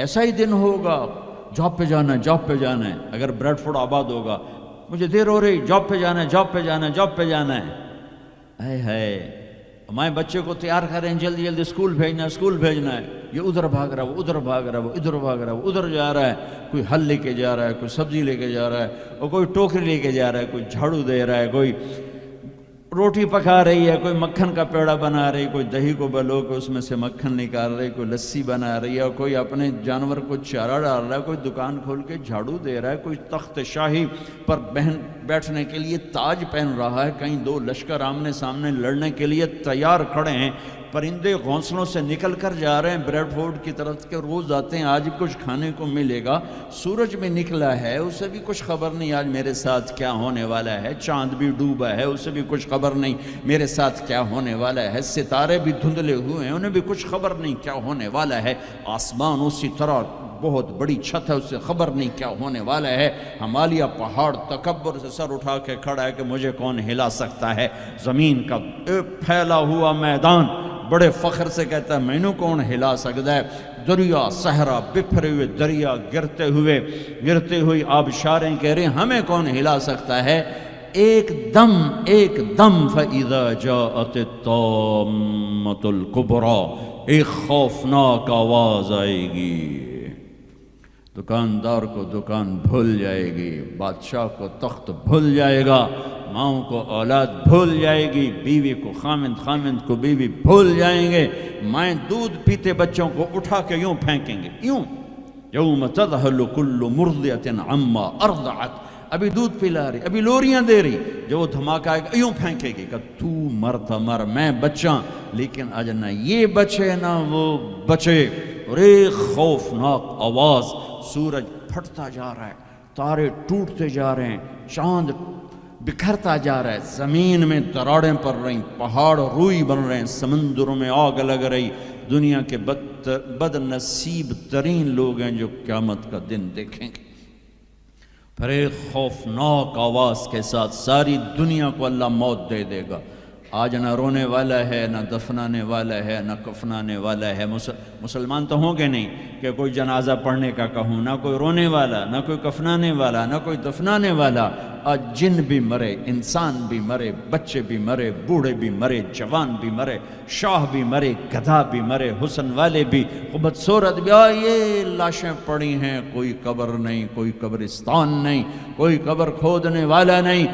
ایسا ہی دن ہوگا، جاب پہ جانا ہے، جاب پہ جانا ہے. اگر بریڈ فورڈ آباد ہوگا، مجھے دیر ہو رہی، جاب پہ جانا ہے، جاب پہ جانا ہے، جاب پہ جانا ہے. اے ہے ہمارے بچے کو تیار کریں، جلدی جلدی اسکول بھیجنا ہے، اسکول بھیجنا ہے. یہ ادھر بھاگ رہا ہے، وہ ادھر بھاگ رہا ہے، وہ ادھر بھاگ رہا ہے، وہ ادھر جا رہا ہے. کوئی حل لے کے جا رہا ہے، کوئی سبزی لے کے جا رہا ہے، اور کوئی ٹوکری لے کے جا رہا ہے، کوئی جھاڑو دے رہا ہے، کوئی روٹی پکا رہی ہے، کوئی مکھن کا پیڑا بنا رہی، کوئی دہی کو بلو کے اس میں سے مکھن نکال رہی، کوئی لسی بنا رہی ہے، اور کوئی اپنے جانور کو چارہ ڈال رہا ہے، کوئی دکان کھول کے جھاڑو دے رہا ہے، کوئی تخت شاہی پر بیٹھنے کے لیے تاج پہن رہا ہے. کہیں دو لشکر آمنے سامنے لڑنے کے لیے تیار کھڑے ہیں. پرندے گھونسلوں سے نکل کر جا رہے ہیں بریڈ فورڈ کی طرف کے، روز آتے ہیں، آج کچھ کھانے کو ملے گا. سورج بھی نکلا ہے، اسے بھی کچھ خبر نہیں آج میرے ساتھ کیا ہونے والا ہے. چاند بھی ڈوبا ہے، اسے بھی کچھ خبر نہیں میرے ساتھ کیا ہونے والا ہے. ستارے بھی دھندلے ہوئے ہیں، انہیں بھی کچھ خبر نہیں کیا ہونے والا ہے. آسمان اسی طرح بہت بڑی چھت ہے، اسے خبر نہیں کیا ہونے والا ہے. ہمالیہ پہاڑ تکبر سے سر اٹھا کے کھڑا ہے کہ مجھے کون ہلا سکتا ہے. زمین کا پھیلا ہوا میدان بڑے فخر سے کہتا ہے مینوں کون ہلا سکتا ہے. دریا صحرا بکھرے ہوئے دریا، گرتے ہوئی آبشاریں کہہ رہے ہیں ہمیں کون ہلا سکتا ہے. ایک دم فَإِذَا جَاءَتِ الطَّامَّةُ الْكُبْرَى، ایک خوفناک آواز آئے گی. دکاندار کو دکان بھول جائے گی، بادشاہ کو تخت بھول جائے گا، ماؤں کو اولاد بھول جائے گی، بیوی کو خامند کو بیوی بھول جائیں گے. مائیں دودھ پیتے بچوں کو اٹھا کے یوں پھینکیں گے، یوں. یوم تذہل کل مرضعۃ عما ارضعت، ابھی دودھ پلا رہی، ابھی لوریاں دے رہی، جو وہ دھماکہ آئے گا یوں پھینکے گی کہ تو مرتا مر، میں بچاں. لیکن آج نہ یہ بچے نہ وہ بچے. اور ایک خوفناک آواز، سورج پھٹتا جا رہا ہے، تارے ٹوٹتے جا رہے ہیں، چاند بکھرتا جا رہا ہے، زمین میں دراڑیں پڑ رہی، پہاڑ روئی بن رہے ہیں، سمندروں میں آگ لگ رہی. دنیا کے بد نصیب ترین لوگ ہیں جو قیامت کا دن دیکھیں گے. پھر ایک خوفناک آواز کے ساتھ ساری دنیا کو اللہ موت دے دے گا. آج نہ رونے والا ہے، نہ دفنانے والا ہے، نہ کفنانے والا ہے. مسلمان تو ہوں گے نہیں کہ کوئی جنازہ پڑھنے کا کہوں، نہ کوئی رونے والا، نہ کوئی کفنانے والا، نہ کوئی دفنانے والا. آج جن بھی مرے، انسان بھی مرے، بچے بھی مرے، بوڑھے بھی مرے، جوان بھی مرے، شاہ بھی مرے، گدھا بھی مرے، حسن والے بھی، خوبصورت بھی. یہ لاشیں پڑی ہیں، کوئی قبر نہیں، کوئی قبرستان نہیں، کوئی قبر کھودنے والا نہیں،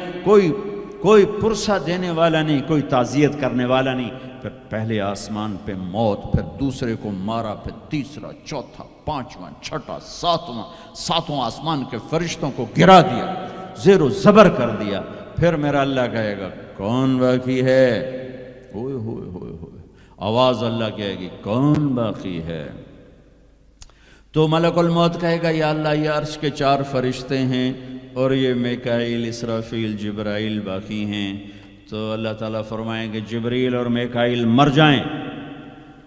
کوئی پرسہ دینے والا نہیں، کوئی تعزیت کرنے والا نہیں. پھر پہلے آسمان پہ موت، پھر دوسرے کو مارا، پھر تیسرا، چوتھا، پانچواں، چھٹا، ساتواں آسمان کے فرشتوں کو گرا دیا، زیر و زبر کر دیا. پھر میرا اللہ کہے گا کون باقی ہے؟ ہوئے ہوئے ہوئے ہوئے، آواز اللہ کہے گی کون باقی ہے؟ تو ملک الموت کہے گا یا اللہ یہ عرش کے 4 فرشتے ہیں اور یہ میکائیل، اسرافیل، جبرائیل باقی ہیں. تو اللہ تعالیٰ فرمائیں گے جبریل اور میکائیل مر جائیں.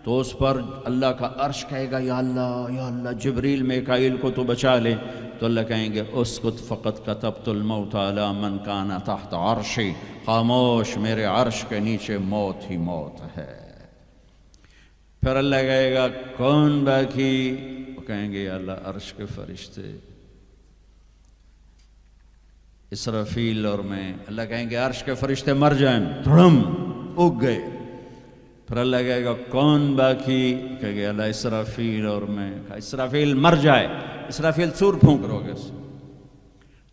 تو اس پر اللہ کا عرش کہے گا یا اللہ جبریل میکائیل کو تو بچا لے. تو اللہ کہیں گے اسکت فقط کتبت الموت علی من کان تحت عرشی، خاموش، میرے عرش کے نیچے موت ہی موت ہے. پھر اللہ کہے گا کون باقی؟ وہ کہیں گے یا اللہ عرش کے فرشتے اسرافیل اور میں. اللہ کہیں گے عرش کے فرشتے مر جائیں، دھڑم اگ گئے. پھر اللہ کہے گا کون باقی؟ کہے گے اللہ اسرافیل اور میں. اسرافیل مر جائے، اسرافیل سور پھونک رو گے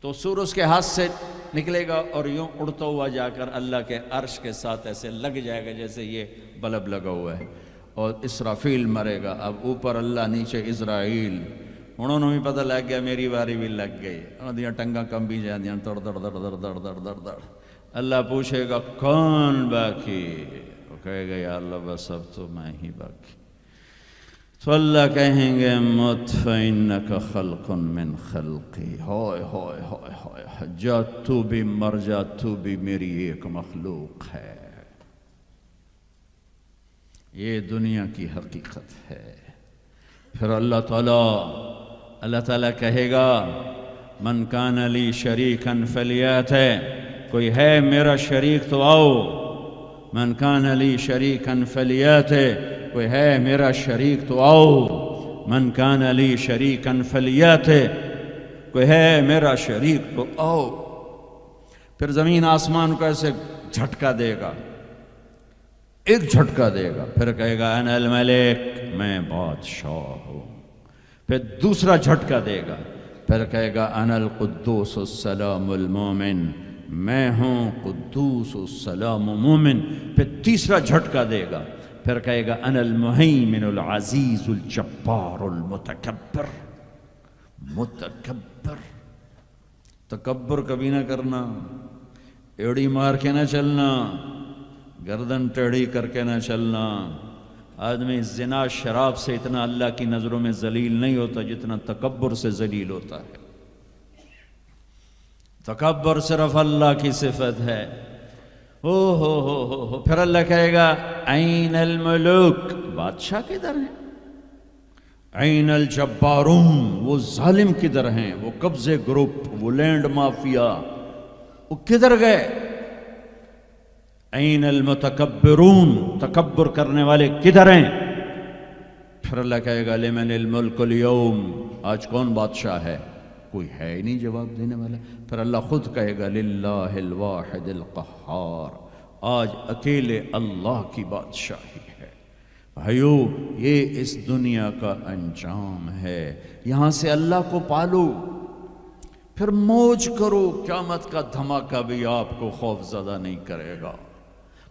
تو سور اس کے ہاتھ سے نکلے گا اور یوں اڑتا ہوا جا کر اللہ کے عرش کے ساتھ ایسے لگ جائے گا جیسے یہ بلب لگا ہوا ہے، اور اسرافیل مرے گا. اب اوپر اللہ، نیچے اسرائیل. انہوں نے بھی پتہ لگ گیا میری باری بھی لگ گئی، انہوں ٹنگاں کم بھی جاندیاں، دڑ دڑ دڑ دڑ دڑ دڑ دڑ دڑ. اللہ پوچھے گا کون باقی؟ وہ کہے گا یا اللہ بس اب تو میں ہی باقی. تو اللہ کہیں گے مت فإنک خلق من خلقی. ہوئے ہوئے ہوئے ہوئے، جا تو بھی مر جا، تو بھی میری ایک مخلوق ہے. یہ دنیا کی حقیقت ہے. پھر اللہ تعالیٰ کہے گا من کان لی شریکا فلیات، کوئی ہے میرا شریک تو آؤ. من کان لی شریکا فلیات، کوئی ہے میرا شریک تو آؤ. من کان لی شریکا فلیاتہ، کوئی ہے میرا شریک تو آؤ۔ پھر زمین آسمان کو ایسے جھٹکا دے گا، ایک جھٹکا دے گا، پھر کہے گا انا الملک، میں بادشاہ ہوں۔ پھر دوسرا جھٹکا دے گا، پھر کہے گا انا القدوس السلام المومن، میں ہوں قدوس السلام مومن۔ پھر تیسرا جھٹکا دے گا، پھر کہے گا انا المہیمن العزیز الجبار المتکبر۔ متکبر، تکبر کبھی نہ کرنا، ایڑی مار کے نہ چلنا، گردن ٹیڑھی کر کے نہ چلنا۔ آدمی زنا شراب سے اتنا اللہ کی نظروں میں ذلیل نہیں ہوتا جتنا تکبر سے ذلیل ہوتا ہے۔ تکبر صرف اللہ کی صفت ہے۔ ہو پھر اللہ کہے گا این الملوک، بادشاہ کدھر ہیں؟ این الجبارون، وہ ظالم کدھر ہیں؟ وہ قبضے گروپ، وہ لینڈ مافیا، وہ کدھر گئے؟ این المتکبرون، تکبر کرنے والے کدھر ہیں؟ پھر اللہ کہے گا لمن الملک اليوم، آج کون بادشاہ ہے؟ کوئی ہے ہی نہیں جواب دینے والا۔ پھر اللہ خود کہے گا للہ الواحد القہار، آج اکیلے اللہ کی بادشاہی ہے۔ بھائیو، یہ اس دنیا کا انجام ہے۔ یہاں سے اللہ کو پالو، پھر موج کرو، قیامت کا دھماکہ بھی آپ کو خوف زدہ نہیں کرے گا۔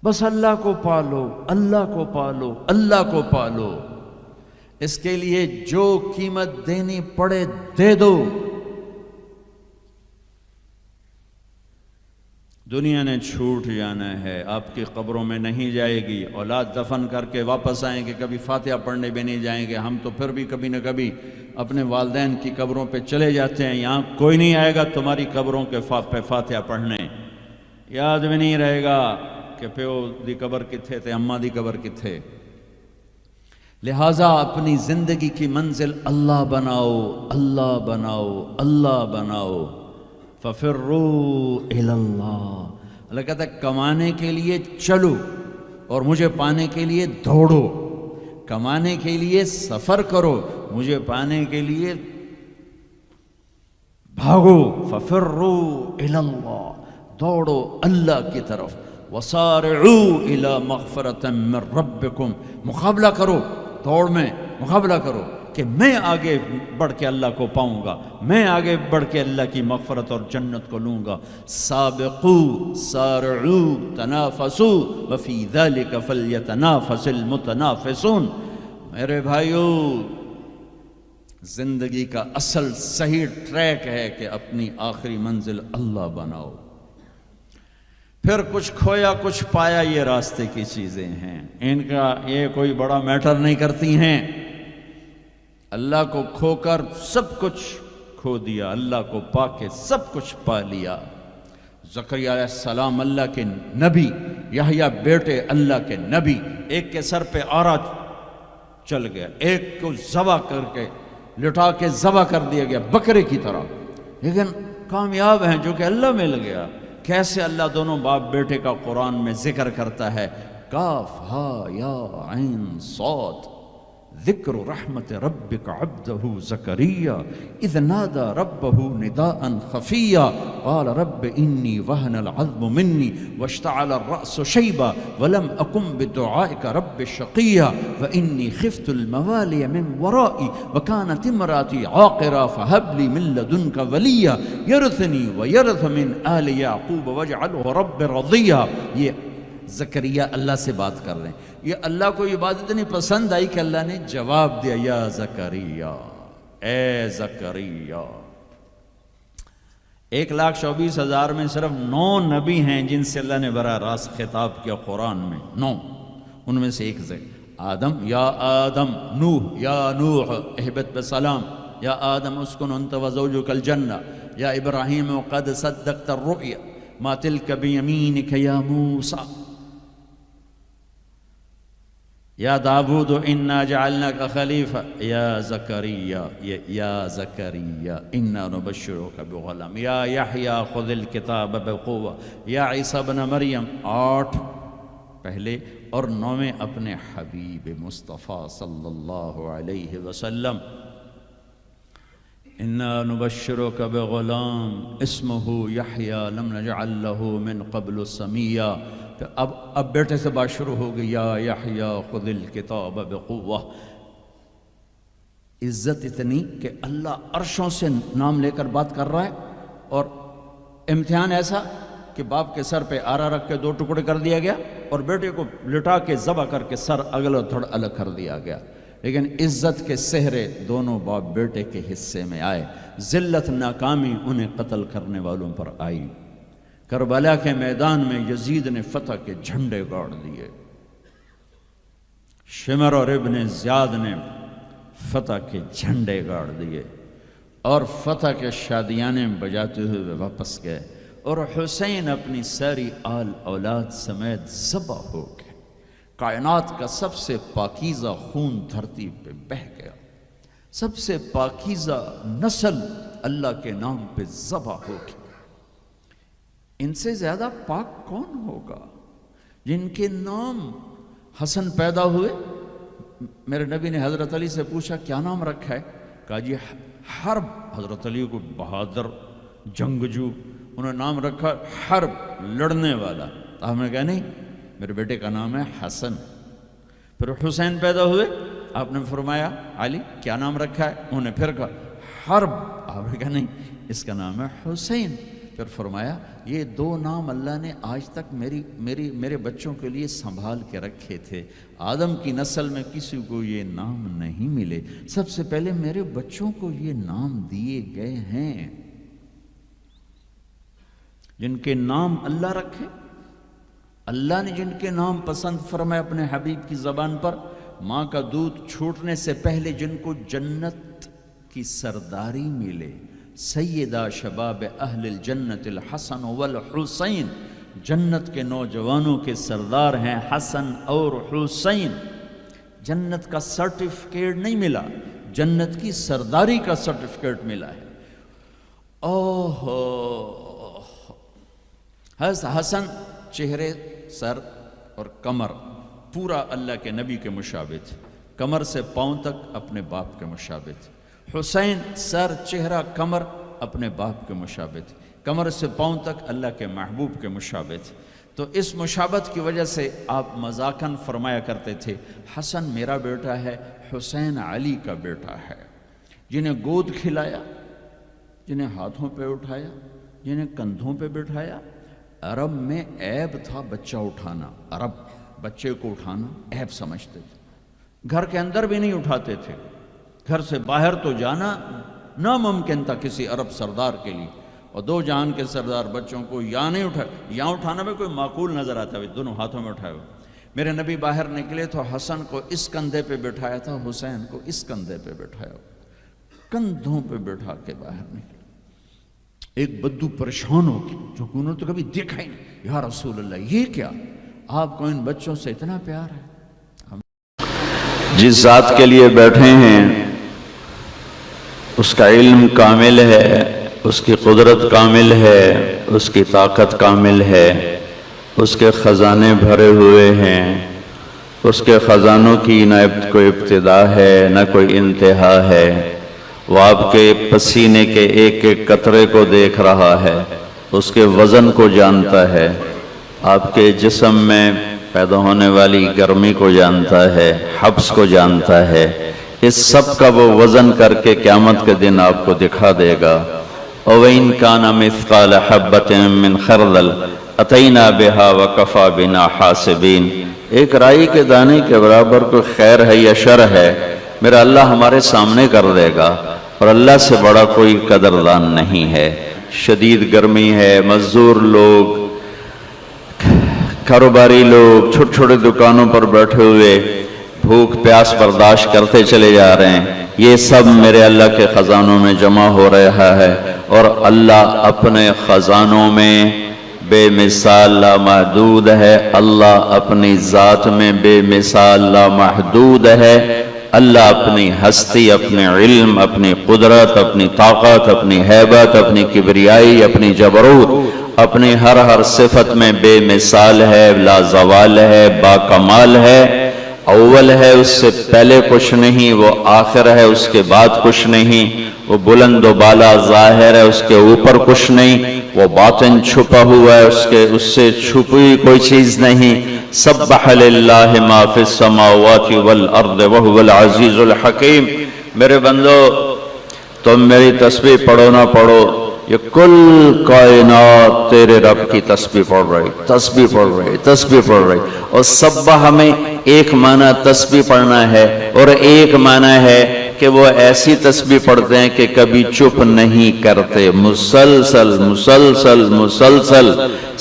بس اللہ کو پالو، اللہ کو پالو، اللہ کو پالو۔ اس کے لیے جو قیمت دینی پڑے دے دو۔ دنیا نے چھوٹ جانا ہے، آپ کی قبروں میں نہیں جائے گی۔ اولاد دفن کر کے واپس آئیں گے، کبھی فاتحہ پڑھنے بھی نہیں جائیں گے۔ ہم تو پھر بھی کبھی نہ کبھی اپنے والدین کی قبروں پہ چلے جاتے ہیں۔ یہاں کوئی نہیں آئے گا تمہاری قبروں کے پہ فاتحہ پڑھنے، یاد بھی نہیں رہے گا کہ پیو دی قبر کتھے تے، اماں دی قبر کتھے۔ لہٰذا اپنی زندگی کی منزل اللہ بناؤ، اللہ بناؤ، اللہ بناؤ۔ فَفِرُّوا إِلَى اللَّهِ، اللہ کہتا ہے کمانے کے لیے چلو اور مجھے پانے کے لیے دوڑو۔ کمانے کے لیے سفر کرو، مجھے پانے کے لیے بھاگو۔ فَفِرُّوا إِلَى اللَّهِ، دوڑو اللہ کی طرف۔ وَصَارِعُوا إِلَى مَغْفِرَةٍ مِّن رَبِّكُمْ، مقابلہ کرو، دوڑ میں مقابلہ کرو کہ میں آگے بڑھ کے اللہ کو پاؤں گا، میں آگے بڑھ کے اللہ کی مغفرت اور جنت کو لوں گا۔ سابقوا سارعوا تنافسوا وفی ذلک فلیتنافس المتنافسون۔ میرے بھائیو، زندگی کا اصل صحیح ٹریک ہے کہ اپنی آخری منزل اللہ بناؤ۔ پھر کچھ کھویا کچھ پایا، یہ راستے کی چیزیں ہیں، ان کا یہ کوئی بڑا میٹر نہیں کرتی ہیں۔ اللہ کو کھو کر سب کچھ کھو دیا، اللہ کو پا کے سب کچھ پا لیا۔ زکریا علیہ السلام اللہ کے نبی، یحییٰ بیٹے اللہ کے نبی، ایک کے سر پہ آرا چل گیا، ایک کو ذبح کر کے لٹا کے ذبح کر دیا گیا بکرے کی طرح، لیکن کامیاب ہیں جو کہ اللہ مل گیا۔ کیسے اللہ دونوں باپ بیٹے کا قرآن میں ذکر کرتا ہے، کاف ہا یا عین صاد، ذکر رحمت ربک عبدہ زکریا اذ نادى ربہ نداء خفیا قال رب انی وہن العظم منی واشتعل الرأس شیبا ولم اکن بدعائک رب شقیا وانی خفت الموالی من ورائی وکانت امراتی عاقرا فہب لی من لدنک ولیا یرثنی ویرث من آل یعقوب واجعلہ رب رضیا۔ یہ زکریا اللہ سے بات کر رہے ہیں۔ یہ اللہ کو یہ بات اتنی پسند آئی کہ اللہ نے جواب دیا، یا زکریا، اے زکریا۔ 1,24,000 میں صرف 9 نبی ہیں جن سے اللہ نے براہ راست خطاب کیا قرآن میں، 9۔ ان میں سے ایک آدم، یا آدم، نوح، یا نوح اہبت بسلام، یا آدم اسکن انت وزوجک الجنہ، یا ابراہیم قد صدقت الرؤیا ما تلک بیمینک یا موسیٰ، یا داود انا جعلناک خلیفہ، یا زکریا، یا زکریا انا نبشرک بغلام، یا یحییٰ خذ الکتاب بقوہ، یا عیسیٰ ابن مریم۔ 8 پہلے اور نویں اپنے حبیب مصطفیٰ صلی اللہ علیہ وسلم، اِنَّا نُبَشِّرُكَ بِغُلَامٍ اسْمُهُ یحییٰ لَمْ نَجْعَلْ لَهُ مِن قَبْلُ سَمِیًّا۔ تو اب بیٹے سے بات شروع ہو گئی، یا یحییٰ خُذِ الْکِتَابَ بِقُوَّةٍ۔ عزت اتنی کہ اللہ عرشوں سے نام لے کر بات کر رہا ہے، اور امتحان ایسا کہ باپ کے سر پہ آرا رکھ کے 2 ٹکڑے کر دیا گیا، اور بیٹے کو لٹا کے ذبح کر کے سر اگلا تھوڑا الگ کر دیا گیا، لیکن عزت کے سہرے دونوں باپ بیٹے کے حصے میں آئے۔ ذلت ناکامی انہیں قتل کرنے والوں پر آئی۔ کربلا کے میدان میں یزید نے فتح کے جھنڈے گاڑ دیے، شمر اور ابن زیاد نے فتح کے جھنڈے گاڑ دیے، اور فتح کے شادیانے بجاتے ہوئے واپس گئے، اور حسین اپنی ساری آل اولاد سمیت ذبح ہو گئے۔ کائنات کا سب سے پاکیزہ خون دھرتی پہ بہہ گیا، سب سے پاکیزہ نسل اللہ کے نام پہ ذبح ہو گئی۔ ان سے زیادہ پاک کون ہوگا؟ جن کے نام حسن پیدا ہوئے، میرے نبی نے حضرت علی سے پوچھا کیا نام رکھا ہے؟ کہا جی حرب۔ حضرت علی کو بہادر جنگجو، انہوں نے نام رکھا حرب، لڑنے والا۔ تو ہم نے کہا نہیں، میرے بیٹے کا نام ہے حسن۔ پھر حسین پیدا ہوئے، آپ نے فرمایا علی کیا نام رکھا ہے؟ انہوں نے پھر کہا حرب۔ آپ نے کہا نہیں، اس کا نام ہے حسین۔ پھر فرمایا یہ 2 نام اللہ نے آج تک میرے بچوں کے لیے سنبھال کے رکھے تھے، آدم کی نسل میں کسی کو یہ نام نہیں ملے، سب سے پہلے میرے بچوں کو یہ نام دیے گئے ہیں۔ جن کے نام اللہ رکھے، اللہ نے جن کے نام پسند فرمائے اپنے حبیب کی زبان پر، ماں کا دودھ چھوٹنے سے پہلے جن کو جنت کی سرداری ملے، سیدہ شباب اہل الجنت الحسن والحسین، جنت کے نوجوانوں کے سردار ہیں حسن اور حسین۔ جنت کا سرٹیفکیٹ نہیں ملا، جنت کی سرداری کا سرٹیفکیٹ ملا ہے۔ اوہ حسن چہرے، سر اور کمر پورا اللہ کے نبی کے مشابہ تھے، کمر سے پاؤں تک اپنے باپ کے مشابہ تھے۔ حسین سر، چہرہ، کمر اپنے باپ کے مشابہ تھے، کمر سے پاؤں تک اللہ کے محبوب کے مشابہ تھے۔ تو اس مشابہت کی وجہ سے آپ مذاقاً فرمایا کرتے تھے حسن میرا بیٹا ہے، حسین علی کا بیٹا ہے۔ جنہیں گود کھلایا، جنہیں ہاتھوں پہ اٹھایا، جنہیں کندھوں پہ بٹھایا۔ عرب میں عیب تھا بچہ اٹھانا، عرب بچے کو اٹھانا عیب سمجھتے تھے، گھر کے اندر بھی نہیں اٹھاتے تھے، گھر سے باہر تو جانا ناممکن تھا کسی عرب سردار کے لیے، اور 2 جہان کے سردار بچوں کو یہاں نہیں یہاں اٹھانا میں کوئی معقول نظر آتا ہے، دونوں ہاتھوں میں اٹھائے ہوئے۔ میرے نبی باہر نکلے تو حسن کو اس کندھے پہ بٹھایا تھا، حسین کو اس کندھے پہ بٹھایا ہوا، کندھوں پہ بٹھا کے باہر نکلے۔ ایک بدو پریشان ہو گئی، جو کہ انہوں نے تو کبھی دیکھا ہی نہیں، یا رسول اللہ یہ کیا، آپ کو ان بچوں سے اتنا پیار ہے؟ جس ذات کے لیے بیٹھے ہیں اس کا علم کامل ہے، اس کی قدرت کامل ہے، اس کی طاقت کامل ہے، اس کے خزانے بھرے ہوئے ہیں، اس کے خزانوں کی نہ کوئی ابتدا ہے نہ کوئی انتہا ہے۔ وہ آپ کے پسینے کے ایک ایک قطرے کو دیکھ رہا ہے، اس کے وزن کو جانتا ہے، آپ کے جسم میں پیدا ہونے والی گرمی کو جانتا ہے، حبس کو جانتا ہے۔ اس سب کا وہ وزن کر کے قیامت کے دن آپ کو دکھا دے گا۔ وَإِن كَانَ مِثْقَالَ حَبَّةٍ مِّنْ خَرْدَلٍ أَتَيْنَا بِهَا وَكَفَى بِنَا حَاسِبِينَ۔ ایک رائی کے دانے کے برابر کوئی خیر ہے یا شر ہے، میرا اللہ ہمارے سامنے کر دے گا، اور اللہ سے بڑا کوئی قدردان نہیں ہے۔ شدید گرمی ہے، مزدور لوگ، کاروباری لوگ چھوٹے چھوٹے دکانوں پر بیٹھے ہوئے بھوک پیاس برداشت کرتے چلے جا رہے ہیں، یہ سب میرے اللہ کے خزانوں میں جمع ہو رہا ہے، اور اللہ اپنے خزانوں میں بے مثال لامحدود ہے، اللہ اپنی ذات میں بے مثال لامحدود ہے، اللہ اپنی ہستی، اپنے علم، اپنی قدرت، اپنی طاقت، اپنی ہیبت، اپنی کبریائی، اپنی جبروت، اپنی ہر صفت میں بے مثال ہے، لازوال ہے، با کمال ہے، اول ہے، اس سے پہلے کچھ نہیں، وہ آخر ہے، اس کے بعد کچھ نہیں، وہ بلند و بالا ظاہر ہے، اس کے اوپر کچھ نہیں، وہ باطن چھپا ہوا ہے، اس سے چھپی کوئی چیز نہیں۔ سبح للہ ما فی السماوات والارض وہو العزیز الحکیم۔ میرے بندو، تم میری تسبیح پڑھو نہ پڑھو، یہ کل کائنات تیرے رب کی تسبیح پڑھ رہی، تسبیح پڑھ رہی، تسبیح پڑھ رہی۔ اور سبح ہمیں ایک معنی تسبیح پڑھنا ہے، اور ایک معنی ہے کہ وہ ایسی تسبیح پڑھتے ہیں کہ کبھی چپ نہیں کرتے، مسلسل مسلسل مسلسل۔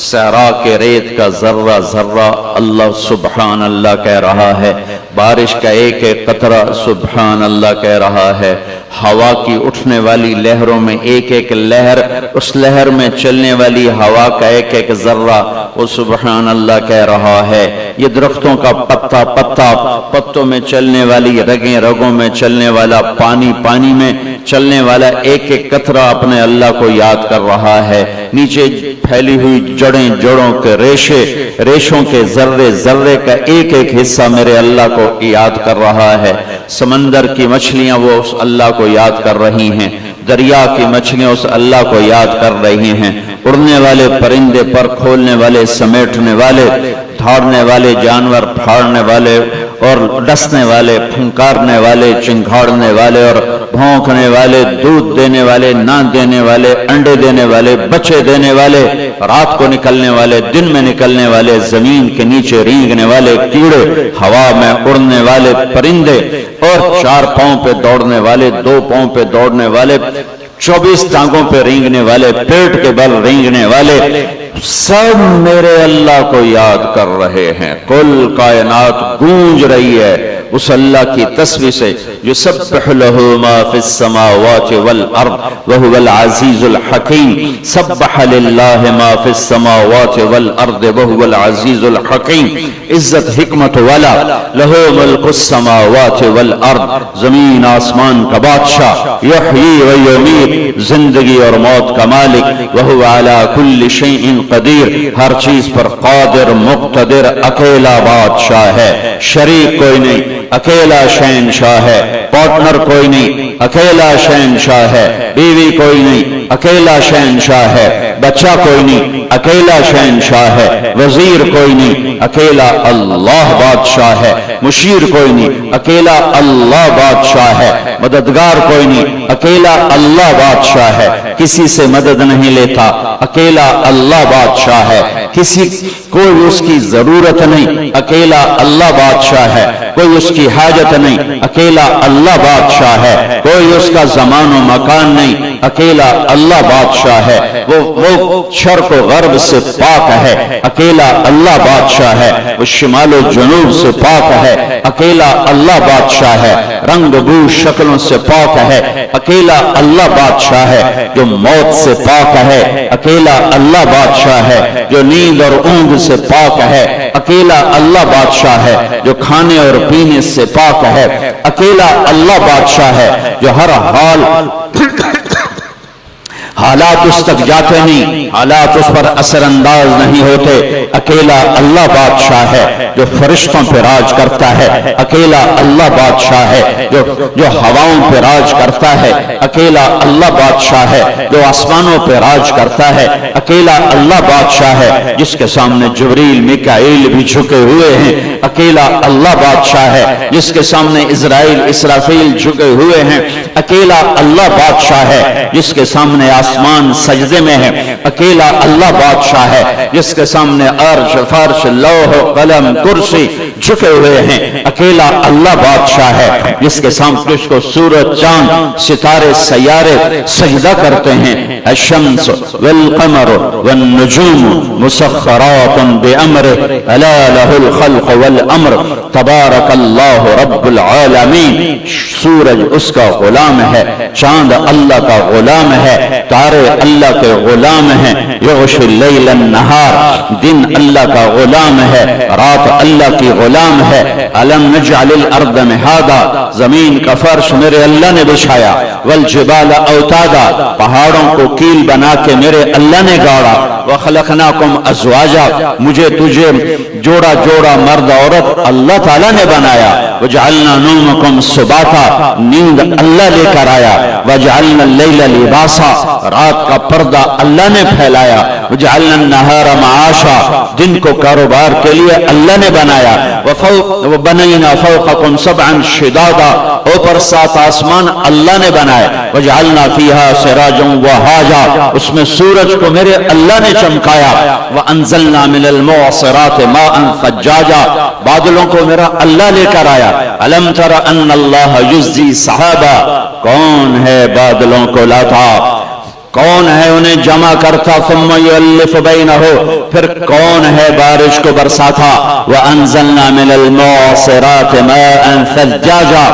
صحرا کے ریت کا ذرہ ذرہ اللہ سبحان اللہ کہہ رہا ہے، بارش کا ایک ایک قطرہ سبحان اللہ کہہ رہا ہے، ہوا کی اٹھنے والی لہروں میں ایک ایک لہر، اس لہر میں چلنے والی ہوا کا ایک ایک ذرہ وہ سبحان اللہ کہہ رہا ہے۔ یہ درختوں کا پتا پتا، پتوں میں چلنے والی رگیں، رگوں میں چلنے والا پانی، پانی میں چلنے والا ایک ایک قطرہ اپنے اللہ کو یاد کر رہا ہے۔ نیچے پھیلی ہوئی جڑیں، جڑوں کے ریشے، ریشوں کے ذرے ذرے کا ایک ایک حصہ میرے اللہ کو یاد کر رہا ہے۔ سمندر کی مچھلیاں وہ اس اللہ کو یاد کر رہی ہیں، دریا کی مچھلیاں اس اللہ کو یاد کر رہی ہیں، اڑنے والے پرندے، پر کھولنے والے، سمیٹنے والے، دھاڑنے والے جانور، پھاڑنے والے اور ڈسنے والے، پھنکارنے والے، چنگھاڑنے والے اور بھونکنے والے، دودھ دینے والے، نہ دینے والے، انڈے دینے والے، بچے دینے والے، رات کو نکلنے والے، دن میں نکلنے والے، زمین کے نیچے رینگنے والے کیڑے، ہوا میں اڑنے والے پرندے، اور 4 پاؤں پہ دوڑنے والے، 2 پاؤں پہ دوڑنے والے، 24 ٹانگوں پہ رینگنے والے، پیٹ کے بل رینگنے والے، سب میرے اللہ کو یاد کر رہے ہیں۔ کل کائنات گونج رہی ہے اس اللہ کی تسبیح سے۔ یسبح لہ ما فی السماوات والارض وہو العزیز الحکیم۔ سبح للہ ما فی السماوات والارض وہو العزیز الحکیم۔ عزت حکمت والا، لہ ملک السماوات والارض، زمین آسمان کا بادشاہ، یحیی و یمیت، زندگی اور موت کا مالک، وہو علی کل شیء قدیر، ہر چیز پر قادر، مقتدر، اکیلا بادشاہ ہے، شریک کوئی نہیں، اکیلا شہنشاہ ہے، پارٹنر کوئی نہیں، اکیلا شہنشاہ ہے، بیوی کوئی نہیں، اکیلا شہنشاہ ہے، بچہ کوئی نہیں، اکیلا شہنشاہ ہے، وزیر کوئی نہیں، اکیلا اللہ بادشاہ ہے، مشیر کوئی نہیں، اکیلا اللہ بادشاہ ہے، مددگار کوئی نہیں، اکیلا اللہ بادشاہ ہے، کسی سے مدد نہیں لیتا، اکیلا اللہ بادشاہ ہے، کسی کوئی اس کی ضرورت نہیں، اکیلا اللہ بادشاہ ہے، کوئی اس کی حاجت نہیں، اکیلا اللہ بادشاہ ہے، کوئی اس کا زمان و مکان نہیں، اکیلا اللہ بادشاہ ہے، وہ شرق و غرب سے پاک ہے، اکیلا اللہ بادشاہ ہے، وہ شمال و جنوب سے پاک ہے، اکیلا اللہ بادشاہ ہے، رنگ بو شکلوں سے پاک ہے، اکیلا اللہ بادشاہ ہے، جو موت سے پاک ہے، اکیلا اللہ بادشاہ ہے، جو نیند اور اونگ سے پاک ہے، اکیلا اللہ بادشاہ ہے، جو کھانے اور پینے سے پاک ہے، اکیلا اللہ بادشاہ ہے، جو ہر حالات اس تک جاتے نہیں، حالات اس پر اثر انداز نہیں ہوتے، اکیلا اللہ بادشاہ ہے، جو فرشتوں پہ راج کرتا ہے، اکیلا اللہ بادشاہ ہے، جو ہواؤں پہ راج کرتا ہے، اکیلا اللہ بادشاہ ہے، جو آسمانوں پہ راج کرتا ہے، اکیلا اللہ بادشاہ ہے، جس کے سامنے جبریل، میکائیل بھی جھکے ہوئے ہیں، اکیلا اللہ بادشاہ ہے، جس کے سامنے اسرائیل، اسرافیل جھکے ہوئے ہیں، اکیلا اللہ بادشاہ ہے، جس کے سامنے آسمان سجدے میں ہے، اکیلا اللہ بادشاہ ہے، جس کے سامنے عرش، فرش، لوح، قلم، کرسی جھکے ہوئے ہیں، اکیلا اللہ بادشاہ ہے، جس کے سامنے جس کو سورج، چاند، ستارے، سیارے سجدہ کرتے ہیں۔ الشمس والقمر والنجوم مسخرات بأمره الا له الخلق والامر تبارک اللہ رب العالمین۔ سورج اس کا غلام ہے، چاند اللہ کا غلام ہے، تارے اللہ کے غلام ہیں، یغشی اللیل النہار، دن اللہ کا غلام ہے، رات اللہ کی غلام غلام ہے. الم نجعل الارض مہادا, زمین کا فرش میرے اللہ نے بچھایا. والجبال اوتادا, پہاڑوں کو کیل بنا کے میرے اللہ نے گاڑا. وخلقناکم ازواجا, مجھے تجھے جوڑا جوڑا مرد عورت اللہ تعالیٰ نے بنایا. وجعلنا نومکم سباتا, نیند اللہ لے کر آیا. وجعلنا اللیل لباسا, رات کا پردہ اللہ نے پھیلایا. وجعلنا النہار معاشا, دن کو کاروبار کے لیے اللہ نے بنایا. وبنینا فوقکم سبعا شدادا, اوپر 7 آسمان اللہ نے بنائے. وجعلنا فیہا سراجا وہاجا, اس میں سورج کو میرے اللہ نے چمکایا. وانزلنا من المعصرات ماء ثجاجا, بادلوں کو میرا اللہ لے کر آیا. الم تر ان اللہ یزجی سحابا, کون ہے بادلوں کو لاتا, کون ہے انہیں جمع کرتا. ثم یؤلف بینہ, پھر کون ہے بارش کو برساتا. وانزلنا من المعصرات ماء ثجاجا,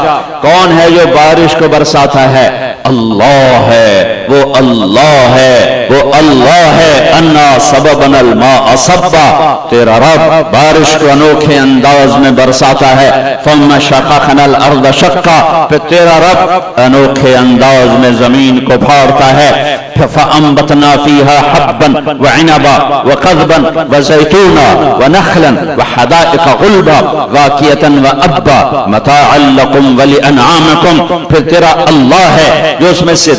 کون ہے جو بارش کو برساتا ہے؟ اللہ ہے, وہ اللہ ہے, وہ اللہ ہے. انا سببنا الماء صبا, تیرا رب بارش کو انوکھے انداز میں برساتا ہے. ثم شققنا الارض شقا, پھر تیرا رب انوکھے انداز میں زمین کو پھاڑتا ہے. فأنبتنا فيها حبا وعنبا وقضبا وزيتونا ونخلا وحدائق غلبا واكية وأبا متاعا لكم ولأنعامكم. پھر تیرا اللہ ہے جو اس میں سے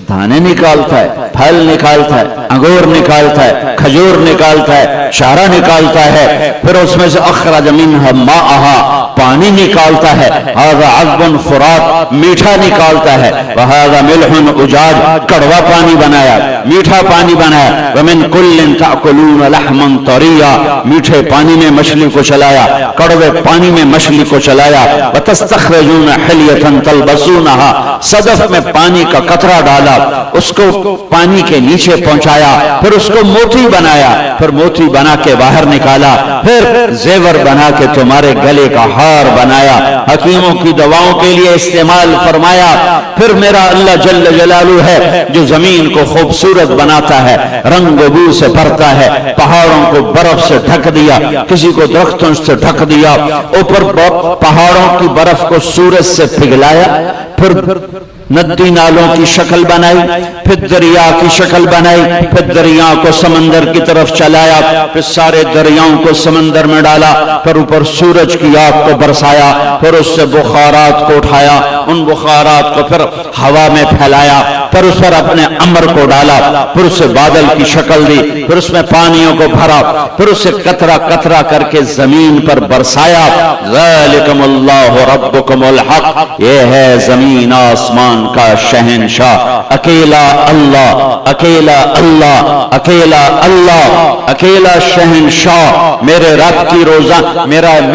دانے نکالتا ہے, پھل نکالتا ہے, انگور نکالتا ہے, کھجور نکالتا ہے, چارہ نکالتا ہے. پھر اس میں سے اخرج منها ماءها, پانی نکالتا ہے. هذا عذب فرات, میٹھا نکالتا ہے. وهذا ملح اجاج, کڑوا پانی بنایا, میٹھا پانی بنایا. ومن کل تأکلون لحما طریا, میٹھے پانی میں مچھلی کو چلایا, کڑوے پانی میں مچھلی کو چلایا. وتستخرجون حلیة تلبسونها, صدف میں پانی کا قطرہ ڈالا, اس کو پانی کے نیچے پہنچایا. پھر اس کو موتی بنایا, پھر موتی بنا کے باہر نکالا. پھر زیور بنا کے تمہارے گلے کا ہار بنایا, حکیموں کی دواؤں کے لیے استعمال فرمایا. پھر میرا اللہ جل جلالہ ہے جو زمین کو خوبصورت بناتا ہے, رنگ و بو سے بھرتا ہے. پہاڑوں کو برف سے ڈھک دیا, کسی کو درختوں سے ڈھک دیا. اوپر پہاڑوں کی برف کو سورج سے پگھلایا, پھر ندی نالوں کی شکل بنائی, پھر دریا کی شکل بنائی. پھر دریا کو سمندر کی طرف چلایا, پھر سارے دریاؤں کو سمندر میں ڈالا. پھر اوپر سورج کی آگ کو برسایا, پھر اس سے بخارات کو اٹھایا, ان بخارات کو پھر ہوا میں پھیلایا. پھر اس پر اپنے امر کو ڈالا, پھر اسے بادل کی شکل دی, پھر اس میں پانیوں کو بھرا, پھر اسے قطرہ قطرہ کر کے زمین پر برسایا. ذالکم اللہ ربکم الحق, یہ ہے زمین آسمان کا شہنشاہ. اکیلا اللہ, اکیلا اللہ, اکیلا اللہ, اکیلا شہنشاہ. میرے رب کی روزانہ,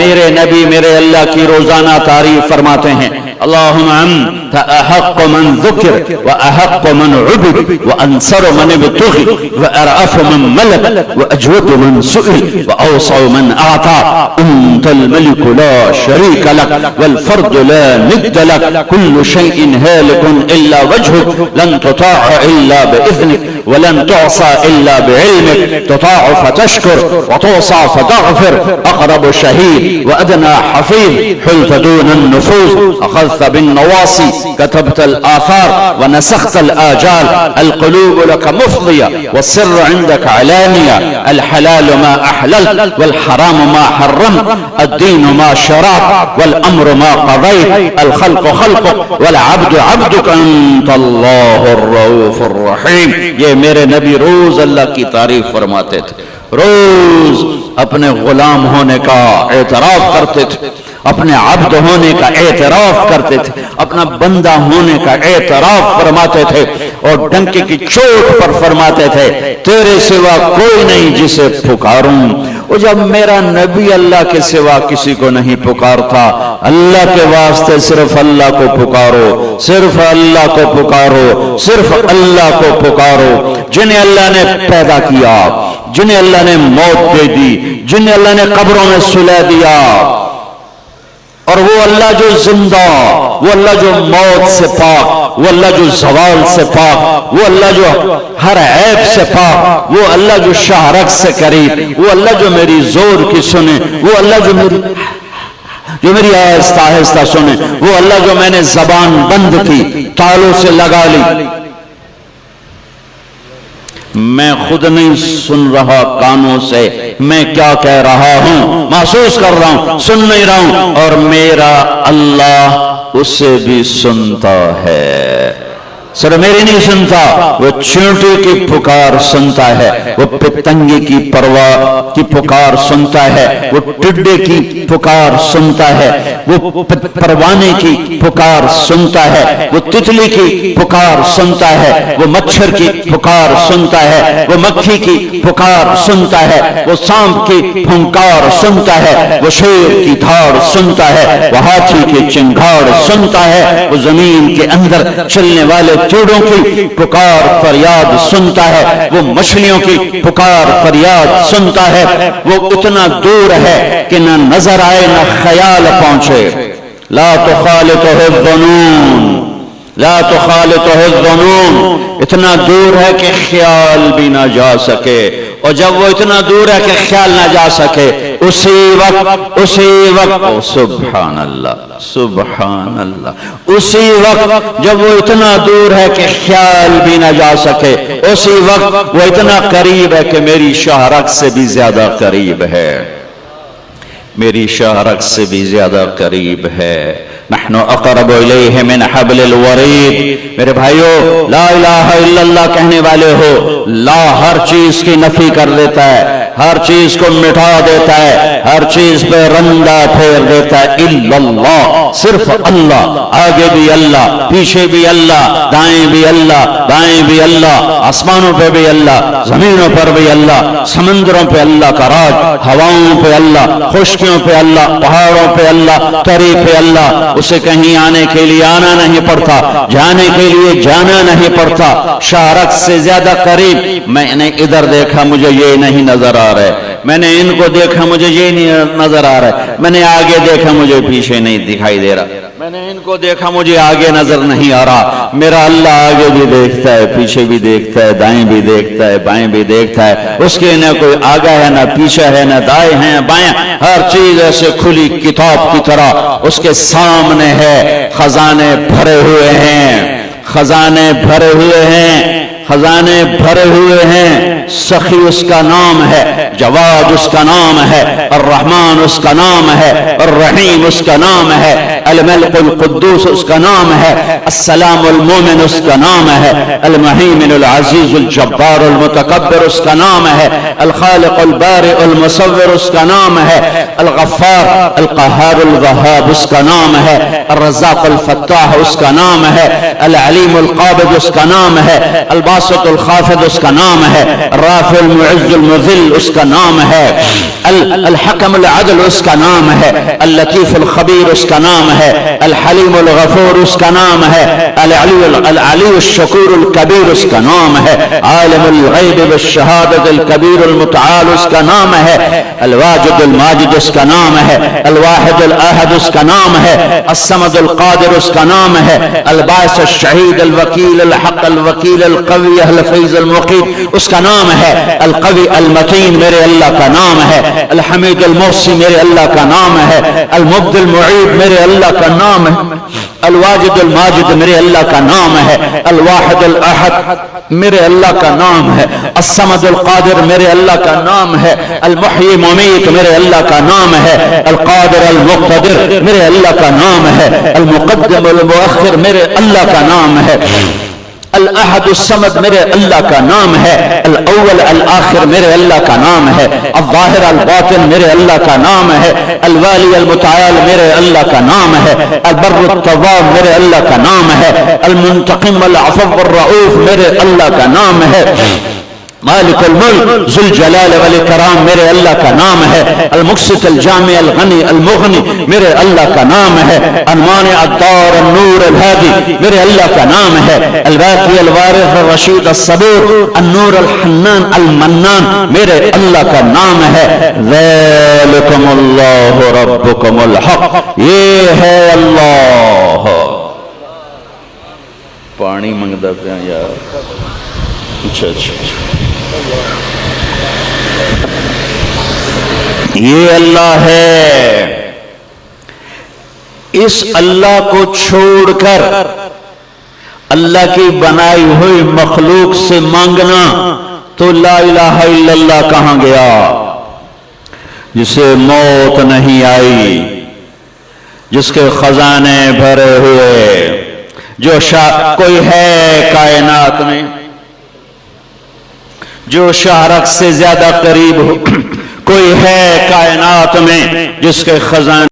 میرے نبی میرے اللہ کی روزانہ تعریف فرماتے ہیں. اللہم انت احق من ذکر واحق من عبد وانصر من ابتغی وارعف من ملک واجود من سئل واوسع من اعطى. انت الملك لا شريك لك والفرد لا ند لك كل شيء هالك الا وجهك لن تطاع الا باذنك ولن تعصى الا بعلمك تطاع فتشكر وتعصى فتغفر. اقرب شهيد وادنى حفيظ حلت دون النفوذ اخذت بالنواصي كتبت الاثار ونسخت الاجال. القلوب لك مفضيه والسر عندك علانيه. الحلال ما احللت والحرام ما حرمت. الدين ما شرعت والامر ما قضيت. الخلق خلقك والعبد عبدك انت الله الرؤوف الرحيم. یہ میرے نبی روز اللہ کی تعریف فرماتے تھے, روز اپنے غلام ہونے کا اعتراف کرتے تھے, اپنے عبد ہونے کا اعتراف کرتے تھے, اپنا بندہ ہونے کا اعتراف فرماتے تھے, اور ڈنکے کی چوٹ پر فرماتے تھے تیرے سوا کوئی نہیں جسے پکاروں. وہ جب میرا نبی اللہ کے سوا کسی کو نہیں پکارتا, اللہ کے واسطے صرف اللہ کو پکارو, صرف اللہ کو پکارو, صرف اللہ کو پکارو. جنہیں اللہ نے پیدا کیا, جنہیں اللہ نے موت دے دی, جنہیں اللہ نے قبروں میں سلا دیا, اور وہ اللہ جو زندہ, وہ اللہ جو موت سے پاک, وہ اللہ جو زوال سے پاک, وہ اللہ جو ہر عیب سے پاک, وہ اللہ جو شہرک سے قریب, وہ اللہ جو میری زور کی سنے, وہ اللہ جو میری جو میری آہستہ آہستہ سنیں، وہ اللہ جو میں نے زبان بند کی، تالوں سے لگا لی، میں خود نہیں سن رہا کانوں سے میں کیا کہہ رہا ہوں، محسوس کر رہا ہوں، سن نہیں رہا ہوں، اور میرا اللہ اسے بھی سنتا ہے، صرف میری نہیں سنتا، وہ چیونٹی کی پکار سنتا ہے، وہ پتنگی کی پرواہ کی پکار سنتا ہے، وہ ٹڈے کی پکار سنتا ہے، وہ پروانے کی پکار سنتا ہے، وہ تتلی کی پکار سنتا ہے، وہ مچھر کی پکار سنتا ہے، وہ مکھی کی پکار سنتا ہے، وہ سانپ کی پھنکار سنتا ہے، وہ شیر کی دھاڑ سنتا ہے، وہ ہاتھی کی چنگھاڑ سنتا ہے، وہ زمین کے اندر چلنے والے چوڑوں کی پکار فریاد سنتا ہے، وہ مچھلیوں کی پکار فریاد سنتا ہے، وہ اتنا دور ہے کہ نہ نظر آئے نہ خیال پہنچے، لا تخالطہ الظنون، لا تخالطہ الظنون، اتنا دور ہے کہ خیال بھی نہ جا سکے، اور جب وہ اتنا دور ہے کہ خیال نہ جا سکے، اسی وقت سبحان اللہ سبحان اللہ، اسی وقت جب وہ اتنا دور ہے کہ خیال بھی نہ جا سکے، اسی وقت وہ اتنا قریب ہے کہ میری شاہرگ سے بھی زیادہ قریب ہے، میری شاہرگ سے بھی زیادہ قریب ہے، نحن اقرب الیہ من حبل الورید۔ میرے بھائیو، لا الہ الا اللہ کہنے والے ہو، لا ہر چیز کی نفی کر دیتا ہے، ہر چیز کو مٹا دیتا ہے، ہر چیز پہ رندہ پھیر دیتا ہے، الا اللہ، صرف اللہ، آگے بھی اللہ، پیچھے بھی اللہ، دائیں بھی اللہ، بائیں بھی اللہ، آسمانوں پہ بھی اللہ، زمینوں پر بھی اللہ، سمندروں پہ اللہ کا راج، ہواؤں پہ اللہ، خشکیوں پہ اللہ، پہاڑوں پہ اللہ، تری پہ اللہ، اسے کہیں آنے کے لیے آنا نہیں پڑتا، جانے کے لیے جانا نہیں پڑتا، شاہرگ سے زیادہ قریب۔ میں نے ادھر دیکھا مجھے یہ نہیں نظر آ رہا ہے، میں نے ان کو دیکھا مجھے یہ نہیں نظر آ رہا ہے، میں نے آگے دیکھا مجھے پیچھے نہیں دکھائی دے رہا، میں نے ان کو دیکھا مجھے آگے نظر نہیں آ رہا، میرا اللہ آگے بھی دیکھتا ہے، پیچھے بھی دیکھتا ہے، دائیں بھی دیکھتا ہے، بائیں بھی دیکھتا ہے، اس کے نہ کوئی آگا ہے نہ پیچھے ہے نہ دائیں ہیں بائیں، ہر چیز ایسے کھلی کتاب کی طرح اس کے سامنے ہے، خزانے بھرے ہوئے ہیں، خزانے بھرے ہوئے ہیں، خزانے بھرے ہوئے ہیں، سخی اس کا نام ہے، جواد اس کا نام ہے، الرحمن اس کا نام ہے، الرحیم اس کا نام ہے، الملک القدوس اس کا نام ہے، السلام المومن اس کا نام ہے، المہیمن العزیز الجبار المتکبر اس کا نام ہے، الخالق البارئ المصور اس کا نام ہے، الغفار القہار الوہاب اس کا نام ہے، الرزاق الفتاح اس کا نام ہے، العلیم القابض اس کا نام ہے، الباسط الخافض اس کا نام ہے، الرافع المعز المذل اس کا نام ہے، الحکم العدل اس کا نام ہے، اللطیف الخبیر اس کا نام ہے، الحلیم الغفور اس کا نام ہے، العلی الشکور الکبیر اس کا نام ہے، عالم الغیب والشہادت الکبیر المتعال اس کا نام ہے، الواجد الماجد اس کا نام ہے، الواحد الاحد اس کا نام ہے، الصمد القادر اس کا نام ہے، الباعث الشہید الوکیل الحق الوکیل القوی الفیض المقیت اس کا نام ہے، القوی المتین میرے اللہ کا نام ہے، الحمید المحصی میرے اللہ کا نام ہے، المبدی المعید میرے اللہ کا نام ہے، الواجد الماجد میرے اللہ کا نام ہے، الواحد الاحد میرے اللہ کا نام ہے، الصمد القادر میرے اللہ کا نام ہے، المحیی ممیت میرے اللہ کا نام ہے، القادر المقتدر میرے اللہ کا نام ہے، المقدم المؤخر میرے اللہ کا نام ہے، الاحد الصمد میرے اللہ کا نام ہے، الاول الآخر میرے اللہ کا نام ہے، الظاہر الباطن میرے اللہ کا نام ہے، الوالی المتعال میرے اللہ کا نام ہے، البر التواب میرے اللہ کا نام ہے، المنتقم العفو الرؤوف میرے اللہ کا نام ہے، مالک الملک ذو الجلال والاکرام میرے اللہ کا نام ہے، المقسط الجامع الغنی المغنی میرے اللہ کا نام ہے، المانع الدار النور الہادی میرے اللہ کا نام ہے، الباقی الوارث الرشید الصبور النور الحنان المنان میرے اللہ کا نام ہے، ذالکم اللہ ربکم الحق، یہ ہے اللہ۔ پانی منگتا پیا یار، اچھا یہ اللہ ہے، اس اللہ کو چھوڑ کر اللہ کی بنائی ہوئی مخلوق سے مانگنا تو لا الہ الا اللہ کہاں گیا؟ جسے موت نہیں آئی، جس کے خزانے بھرے ہوئے، جو کوئی ہے کائنات میں جو شاہرخ سے زیادہ قریب ہو، کوئی ہے کائنات میں جس کے خزانے